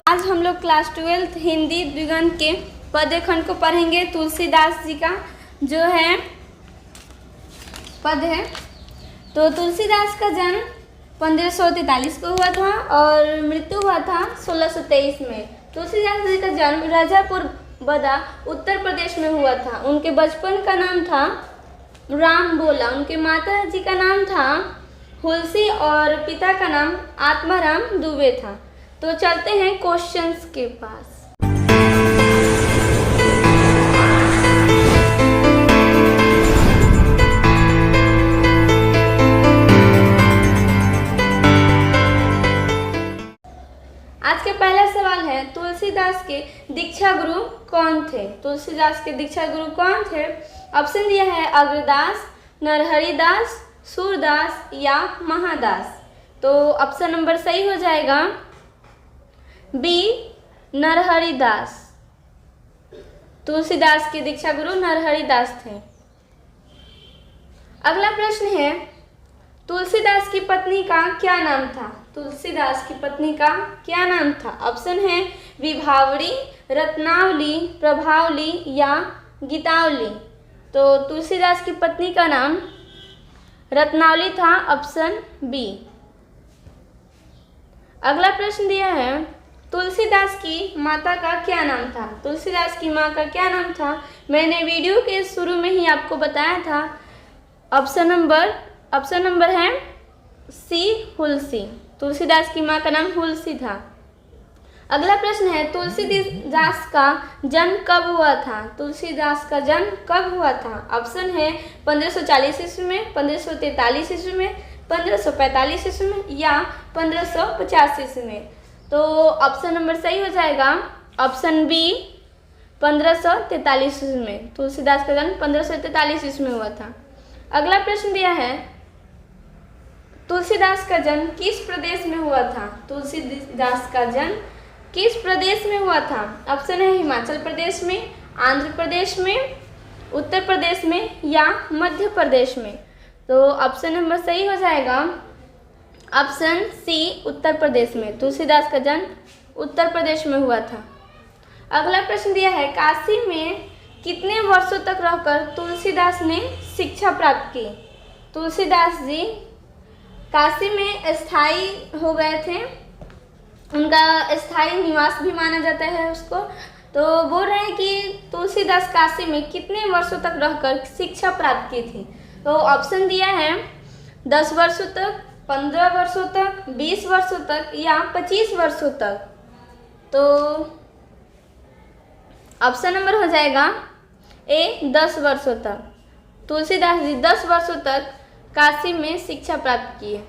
आज हम लोग क्लास 12 हिंदी द्विगंत के पद्य खंड को पढ़ेंगे। तुलसीदास जी का जो है पद है। तो तुलसीदास का जन्म 1543 को हुआ था और मृत्यु हुआ था 1623 में। तुलसीदास जी का जन्म राजापुर बदा उत्तर प्रदेश में हुआ था। उनके बचपन का नाम था राम बोला। उनके माता जी का नाम था हुलसी और पिता का नाम आत्माराम दुबे था। तो चलते हैं क्वेश्चंस के पास। आज का पहला सवाल है, तुलसीदास के दीक्षा गुरु कौन थे? तुलसीदास के दीक्षा गुरु कौन थे? ऑप्शन दिया है अग्रदास, नरहरिदास, सूरदास या महादास। तो ऑप्शन नंबर सही हो जाएगा बी, नरहरिदास। तुलसीदास के दीक्षा गुरु नरहरिदास थे। अगला प्रश्न है, तुलसीदास की पत्नी का क्या नाम था? तुलसीदास की पत्नी का क्या नाम था? ऑप्शन है विभावरी, रत्नावली, प्रभावली या गीतावली। तो तुलसीदास की पत्नी का नाम रत्नावली था, ऑप्शन बी। अगला प्रश्न दिया है, तुलसीदास की माता का क्या नाम था? तुलसीदास की माँ का क्या नाम था? मैंने वीडियो के शुरू में ही आपको बताया था। ऑप्शन नंबर है सी, हुलसी। तुलसीदास की माँ का नाम हुलसी था। अगला प्रश्न है, तुलसीदास का जन्म कब हुआ था? तुलसीदास का जन्म कब हुआ था? ऑप्शन है 1540 ईस्वी में, 1543 ईस्वी में, 1545 ईस्वी में या 1550 ईस्वी में। तो ऑप्शन नंबर सही हो जाएगा ऑप्शन बी, 1543 ईस्वी में। तुलसीदास का जन्म 1543 ईस्वी में हुआ था। अगला प्रश्न दिया है, तुलसीदास का जन्म किस प्रदेश में हुआ था? तुलसीदास का जन्म किस प्रदेश में हुआ था? ऑप्शन है हिमाचल प्रदेश में, आंध्र प्रदेश में, उत्तर प्रदेश में या मध्य प्रदेश में। तो ऑप्शन नंबर सही हो जाएगा ऑप्शन सी, उत्तर प्रदेश में। तुलसीदास का जन्म उत्तर प्रदेश में हुआ था। अगला प्रश्न दिया है, काशी में कितने वर्षों तक रहकर तुलसीदास ने शिक्षा प्राप्त की? तुलसीदास जी काशी में स्थायी हो गए थे। उनका स्थायी निवास भी माना जाता है उसको। तो बोल रहे हैं कि तुलसीदास काशी में कितने वर्षों तक रहकर शिक्षा प्राप्त की थी। तो ऑप्शन दिया है 10 वर्षों तक, 15 वर्षों तक, 20 वर्षों तक या 25 वर्षों तक। तो ऑप्शन नंबर हो जाएगा ए, 10 वर्षों तक। तुलसीदास जी 10 वर्षों तक काशी में शिक्षा प्राप्त की है।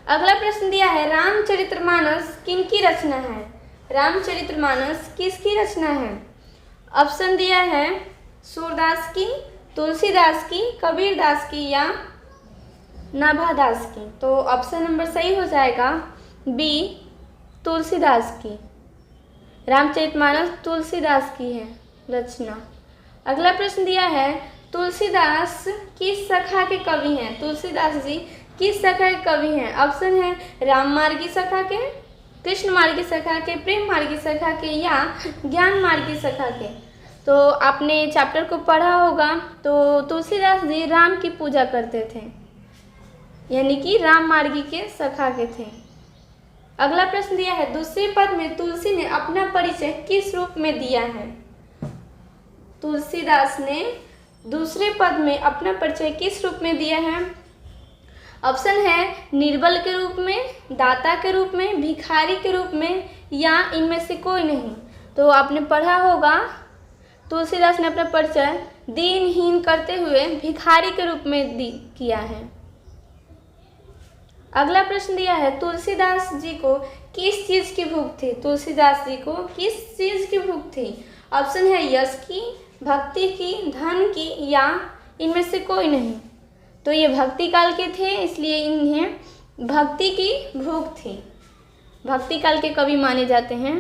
अगला प्रश्न दिया है, रामचरितमानस किनकी रचना है? रामचरितमानस किसकी रचना है? ऑप्शन दिया है सूरदास की, तुलसीदास की, कबीरदास की या नाभादास की। तो ऑप्शन नंबर सही हो जाएगा बी, तुलसीदास की। रामचरितमानस तुलसीदास की है रचना। अगला प्रश्न दिया है, तुलसीदास किस शाखा के कवि हैं? तुलसीदास जी किस शाखा के कवि हैं? ऑप्शन है राम मार्गी शाखा के, कृष्ण मार्गी शाखा के, प्रेम मार्गी शाखा के या ज्ञान मार्गी शाखा के। तो आपने चैप्टर को पढ़ा होगा। तो तुलसीदास जी राम की पूजा करते थे, यानी कि राम मार्गी के शाखा के थे। अगला प्रश्न दिया है, दूसरे पद में तुलसी ने अपना परिचय किस रूप में दिया है? तुलसीदास ने दूसरे पद में अपना परिचय किस रूप में दिया है? ऑप्शन है निर्बल के रूप में, दाता के रूप में, भिखारी के रूप में या इनमें से कोई नहीं। तो आपने पढ़ा होगा तुलसीदास ने अपना परिचय दीनहीन करते हुए भिखारी के रूप में किया है। अगला प्रश्न दिया है, तुलसीदास जी को किस चीज़ की भूख थी? तुलसीदास जी को किस चीज़ की भूख थी? ऑप्शन है यश की, भक्ति की, धन की या इनमें से कोई नहीं। तो ये भक्ति काल के थे, इसलिए इन्हें भक्ति की भूख थी। भक्ति काल के कवि माने जाते हैं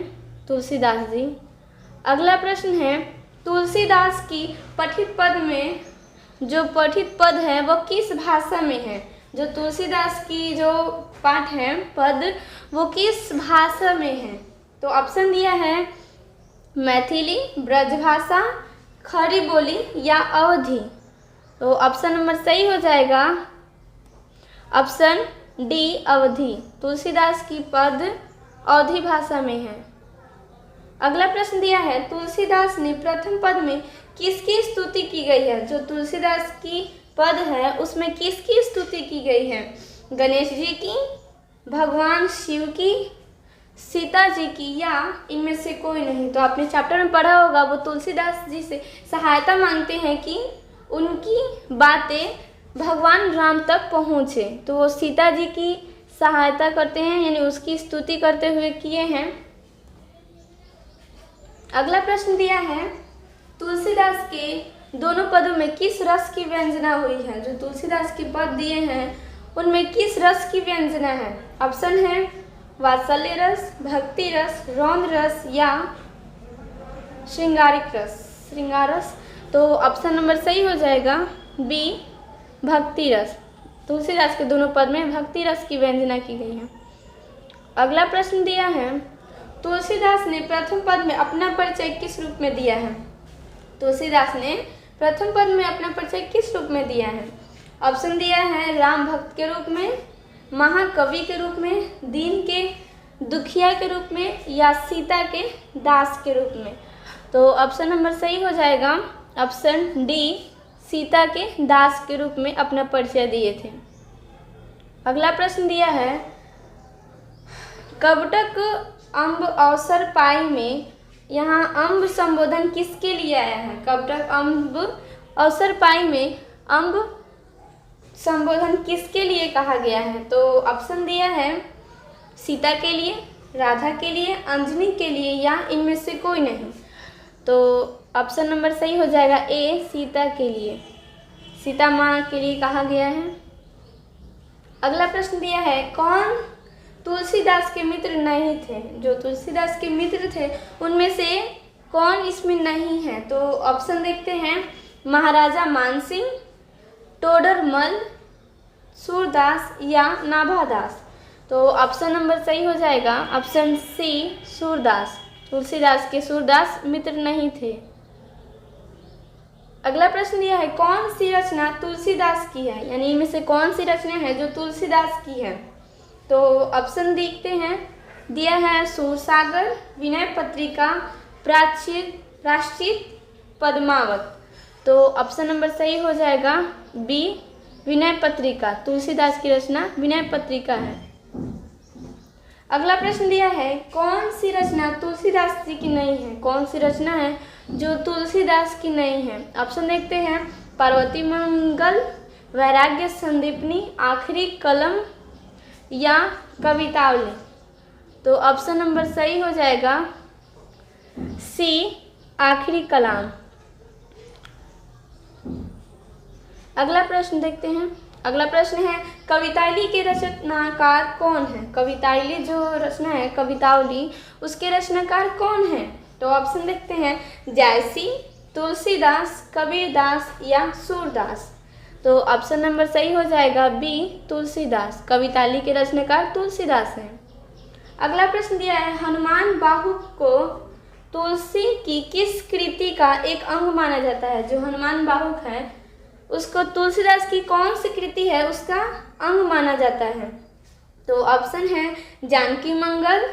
तुलसीदास जी। अगला प्रश्न है, तुलसीदास की पठित पद में जो पठित पद है वह किस भाषा में है? जो तुलसीदास की जो पाठ है पद वो किस भाषा में है? तो ऑप्शन दिया है मैथिली, ब्रजभाषा, खड़ी बोली या अवधी। तो ऑप्शन नंबर सही हो जाएगा ऑप्शन डी अवधी। तुलसीदास की पद अवधी भाषा में है। अगला प्रश्न दिया है तुलसीदास ने प्रथम पद में किसकी स्तुति की गई है। जो तुलसीदास की पद है उसमें किसकी स्तुति की गई है। गणेश जी की, भगवान शिव की, सीता जी की या इनमें से कोई नहीं। तो आपने चैप्टर में पढ़ा होगा, वो तुलसीदास जी से सहायता मांगते हैं कि उनकी बातें भगवान राम तक पहुँचे। तो वो सीता जी की सहायता करते हैं, यानी उसकी स्तुति करते हुए किए हैं। अगला प्रश्न दिया है तुलसीदास के दोनों पदों में किस रस की व्यंजना हुई है। जो तुलसीदास के पद दिए हैं उनमें किस रस की व्यंजना है। ऑप्शन है वात्सल्य रस, भक्ति रस, रौद्र रस या श्रृंगारिक रस, श्रृंगार रस। तो ऑप्शन नंबर सही हो जाएगा बी भक्ति रस। तुलसीदास के दोनों पद में भक्ति रस की व्यंजना की गई है। अगला प्रश्न दिया है तुलसीदास ने प्रथम पद में अपना परिचय किस रूप में दिया है। तुलसीदास ने प्रथम पद में अपना परिचय किस रूप में दिया है। ऑप्शन दिया है राम भक्त के रूप में, महाकवि के रूप में, दीन के दुखिया के रूप में या सीता के दास के रूप में। तो ऑप्शन नंबर सही हो जाएगा ऑप्शन डी सीता के दास के रूप में अपना परिचय दिए थे। अगला प्रश्न दिया है कबटक अम्ब अवसर पाई में यहाँ अम्ब संबोधन किसके लिए आया है। कबटक अम्ब अवसर पाई में अम्ब संबोधन किसके लिए कहा गया है। तो ऑप्शन दिया है सीता के लिए, राधा के लिए, अंजनी के लिए या इनमें से कोई नहीं। तो ऑप्शन नंबर सही हो जाएगा ए सीता के लिए, सीता माँ के लिए कहा गया है। अगला प्रश्न दिया है कौन तुलसीदास के मित्र नहीं थे। जो तुलसीदास के मित्र थे उनमें से कौन इसमें नहीं है। तो ऑप्शन देखते हैं महाराजा मानसिंह, टोडरमल, सूरदास या नाभादास। तो ऑप्शन नंबर सही हो जाएगा ऑप्शन सी सूरदास। तुलसीदास के सूरदास मित्र नहीं थे। अगला प्रश्न दिया है कौन सी रचना तुलसीदास की है, यानी इनमें से कौन सी रचना है जो तुलसीदास की है। तो ऑप्शन देखते हैं दिया है सूरसागर, विनय पत्रिका, प्राश्चित, पद्मावत। तो ऑप्शन नंबर सही हो जाएगा बी विनय पत्रिका। तुलसीदास की रचना विनय पत्रिका है। अगला प्रश्न दिया है कौन सी रचना तुलसीदास जी की नहीं है। कौन सी रचना है जो तुलसीदास की नहीं है। ऑप्शन देखते हैं पार्वती मंगल, वैराग्य संदीपनी, आखिरी कलम या कवितावली। तो ऑप्शन नंबर सही हो जाएगा सी आखिरी कलाम। अगला प्रश्न देखते हैं। अगला प्रश्न है कवितावली के रचनाकार कौन है। कवितावली जो रचना है कवितावली उसके रचनाकार कौन है। तो ऑप्शन देखते हैं जायसी, तुलसीदास, कबीरदास या सूरदास। तो ऑप्शन नंबर सही हो जाएगा बी तुलसीदास। कवितावली के रचनाकार तुलसीदास हैं। अगला प्रश्न दिया है हनुमान बाहु को तुलसी की किस कृति का एक अंग माना जाता है। जो हनुमान बाहु है उसको तुलसीदास की कौन सी कृति है उसका अंग माना जाता है। तो ऑप्शन है जानकी मंगल,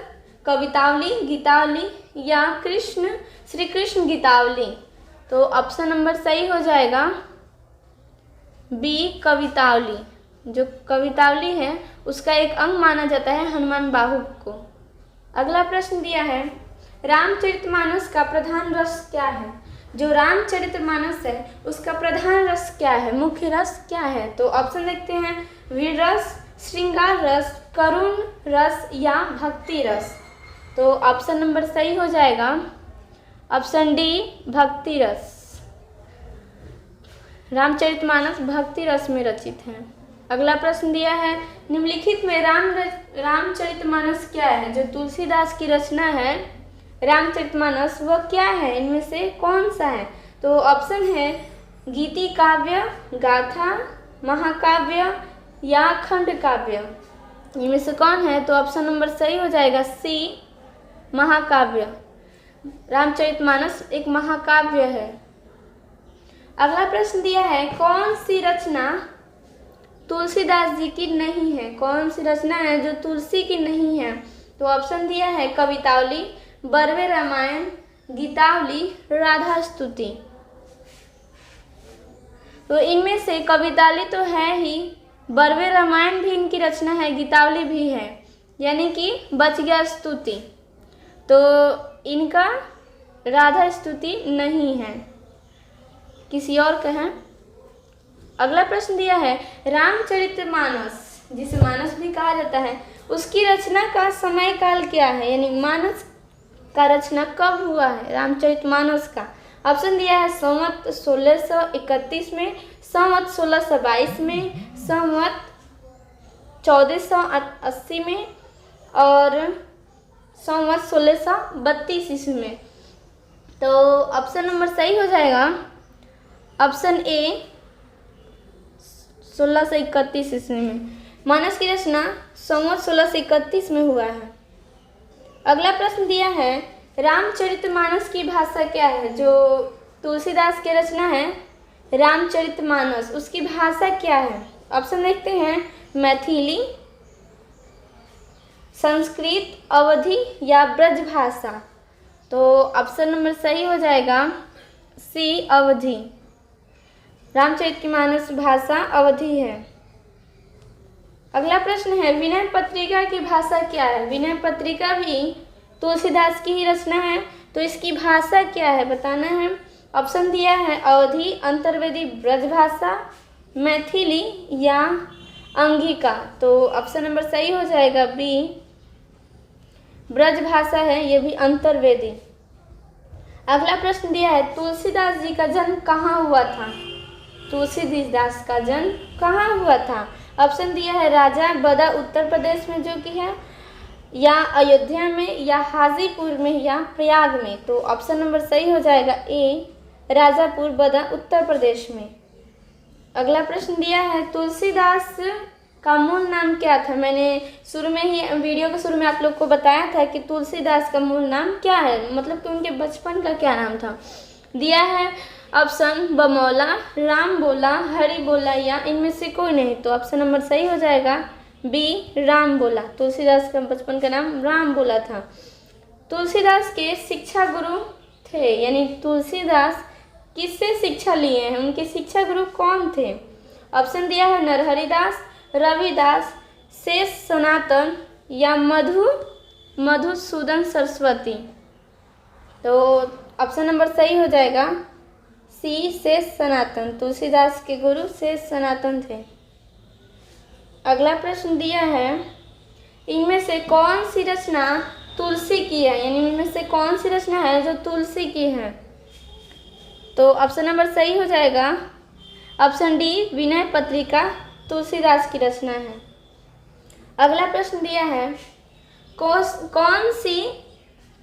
कवितावली, गीतावली या श्री कृष्ण गीतावली। तो ऑप्शन नंबर सही हो जाएगा बी कवितावली। जो कवितावली है उसका एक अंग माना जाता है हनुमान बाहु को। अगला प्रश्न दिया है रामचरितमानस का प्रधान रस क्या है। जो रामचरितमानस है उसका प्रधान रस क्या है, मुख्य रस क्या है। तो ऑप्शन देखते हैं वीर रस, श्रृंगार रस, करुण रस या भक्ति रस। तो ऑप्शन नंबर सही हो जाएगा ऑप्शन डी भक्ति रस। रामचरितमानस भक्ति रस में रचित है। अगला प्रश्न दिया है निम्नलिखित में रामचरितमानस क्या है। जो तुलसीदास की रचना है रामचरितमानस वह क्या है, इनमें से कौन सा है। तो ऑप्शन है गीति काव्य, गाथा, महाकाव्य या खंड काव्य। इनमें से कौन है। तो ऑप्शन नंबर सही हो जाएगा सी महाकाव्य। रामचरितमानस एक महाकाव्य है। अगला प्रश्न दिया है, कौन सी रचना तुलसीदास जी की नहीं है? कौन सी रचना है जो तुलसी की नहीं है? तो ऑप्शन दिया है कवितावली, बरवे रामायण, गीतावली, राधा स्तुति। तो इनमें से कवितावली तो है ही, बरवे रामायण भी इनकी रचना है, गीतावली भी है, यानी कि बच गया स्तुति। तो इनका राधा स्तुति नहीं है, किसी और का है। अगला प्रश्न दिया है, रामचरितमानस जिसे मानस भी कहा जाता है, उसकी रचना का समय काल क्या है? यानी मानस का रचना कब हुआ है रामचरितमानस का? ऑप्शन दिया है संवत 1631 में, संवत 1622 में, संवत 1480 में और संवत 1632 ईस्वी में। तो ऑप्शन नंबर सही हो जाएगा ऑप्शन ए 1631 ईस्वी में। मानस की रचना संवत 1631 में हुआ है। अगला प्रश्न दिया है, रामचरितमानस की भाषा क्या है? जो तुलसीदास की रचना है रामचरितमानस, उसकी भाषा क्या है? ऑप्शन देखते हैं, मैथिली, संस्कृत, अवधी या ब्रज भाषा। तो ऑप्शन नंबर सही हो जाएगा सी, अवधी। रामचरितमानस भाषा अवधी है। अगला प्रश्न है, विनय पत्रिका की भाषा क्या है? विनय पत्रिका भी तुलसीदास की ही रचना है, तो इसकी भाषा क्या है बताना है। ऑप्शन दिया है अवधी, अंतर्वेदी, ब्रज भाषा, मैथिली या अंगिका। तो ऑप्शन नंबर सही हो जाएगा बी, ब्रज भाषा है, ये भी अंतर्वेदी। अगला प्रश्न दिया है, तुलसीदास जी का जन्म कहाँ हुआ था? तुलसीदास का जन्म कहाँ हुआ था? ऑप्शन दिया है राजा बदा उत्तर प्रदेश में जो कि है, या अयोध्या में, या हाजीपुर में, या प्रयाग में। तो ऑप्शन नंबर सही हो जाएगा ए, राजापुर बदा उत्तर प्रदेश में। अगला प्रश्न दिया है, तुलसीदास का मूल नाम क्या था? मैंने शुरू में ही वीडियो के शुरू में आप लोग को बताया था कि तुलसीदास का मूल नाम क्या है, मतलब कि उनके बचपन का क्या नाम था। दिया है ऑप्शन बमौला, राम बोला, हरि बोला या इनमें से कोई नहीं। तो ऑप्शन नंबर सही हो जाएगा बी, राम बोला। तुलसीदास का बचपन का नाम राम बोला था। तुलसीदास के शिक्षा गुरु थे, यानी तुलसीदास किससे शिक्षा लिए हैं, उनके शिक्षा गुरु कौन थे? ऑप्शन दिया है नरहरिदास, रविदास, शेष सनातन या मधुसूदन सरस्वती। तो ऑप्शन नंबर सही हो जाएगा सी, शेष सनातन। तुलसीदास के गुरु शेष सनातन थे। अगला प्रश्न दिया है, इनमें से कौन सी रचना तुलसी की है? यानी इनमें से कौन सी रचना है जो तुलसी की है? तो ऑप्शन नंबर सही हो जाएगा ऑप्शन डी, विनय पत्रिका तुलसीदास की रचना है। अगला प्रश्न दिया है, कौन सी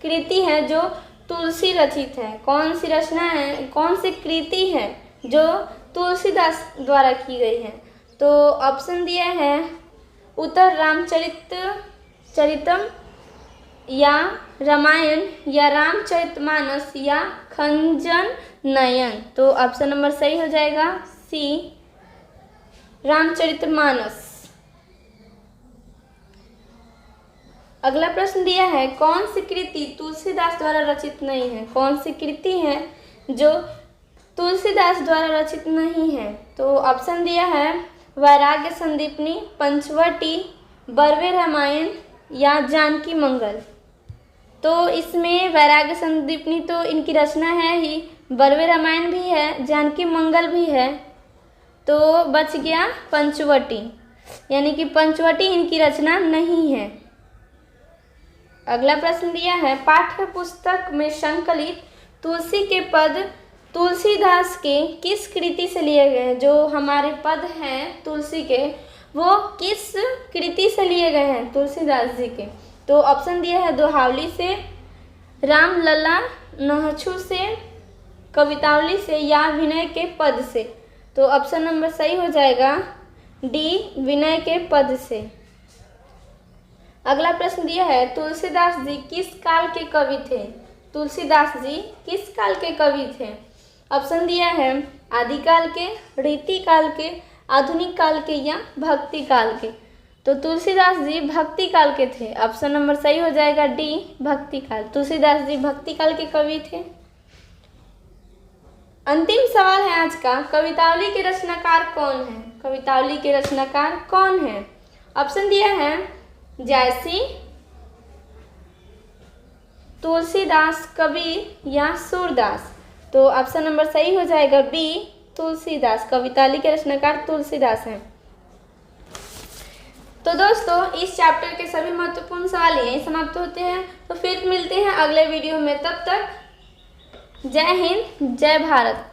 कृति है जो तुलसी रचित है? कौन सी रचना है, कौन सी कृति है जो तुलसीदास द्वारा की गई है? तो ऑप्शन दिया है उत्तर रामचरितम या रामायण या रामचरितमानस या खंजन नयन। तो ऑप्शन नंबर सही हो जाएगा सी, रामचरितमानस। अगला प्रश्न दिया है, कौन सी कृति तुलसीदास द्वारा रचित नहीं है? कौन सी कृति है जो तुलसीदास द्वारा रचित नहीं है? तो ऑप्शन दिया है वैराग्य संदीपनी, पंचवटी, बरवे रामायण या जानकी मंगल। तो इसमें वैराग्य संदीपनी तो इनकी रचना है ही, बरवे रामायण भी है, जानकी मंगल भी है, तो बच गया पंचवटी, यानी कि पंचवटी इनकी रचना नहीं है। अगला प्रश्न दिया है, पाठ्य पुस्तक में संकलित तुलसी के पद तुलसीदास के किस कृति से लिए गए हैं? जो हमारे पद हैं तुलसी के, वो किस कृति से लिए गए हैं तुलसीदास जी के? तो ऑप्शन दिया है दोहावली से, रामलला नहछु से, कवितावली से या विनय के पद से। तो ऑप्शन नंबर सही हो जाएगा डी, विनय के पद से। अगला प्रश्न दिया है, तुलसीदास जी किस काल के कवि थे? तुलसीदास जी किस काल के कवि थे? ऑप्शन दिया है आदिकाल के, रीति काल के, आधुनिक काल के या भक्ति काल के। तो तुलसीदास जी भक्ति काल के थे। ऑप्शन नंबर सही हो जाएगा डी, भक्ति काल। तुलसीदास जी भक्ति काल के कवि थे। अंतिम सवाल है आज का, कवितावली के रचनाकार कौन है? कवितावली के रचनाकार कौन है? ऑप्शन दिया है जायसी, तुलसीदास, कबीर या सूरदास। तो ऑप्शन नंबर सही हो जाएगा बी, तुलसीदास। कवितावली के रचनाकार तुलसीदास हैं। तो दोस्तों इस चैप्टर के सभी महत्वपूर्ण सवाल यहीं समाप्त होते हैं। तो फिर मिलते हैं अगले वीडियो में, तब तक जय हिंद, जय भारत।